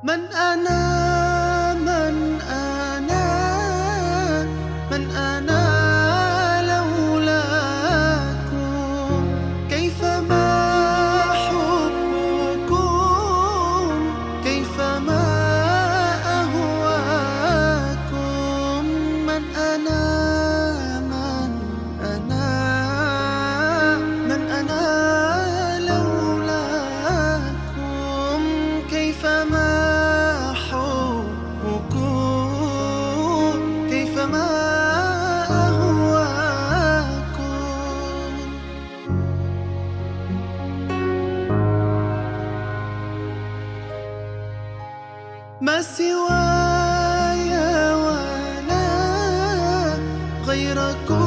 من أنا من أنا من أنا لولاكم، كيفما حبكم، كيفما أهواكم. من أنا من أنا من أنا لولاكم، كيفما كيفما أهواكم. ما سواي ولا غيركم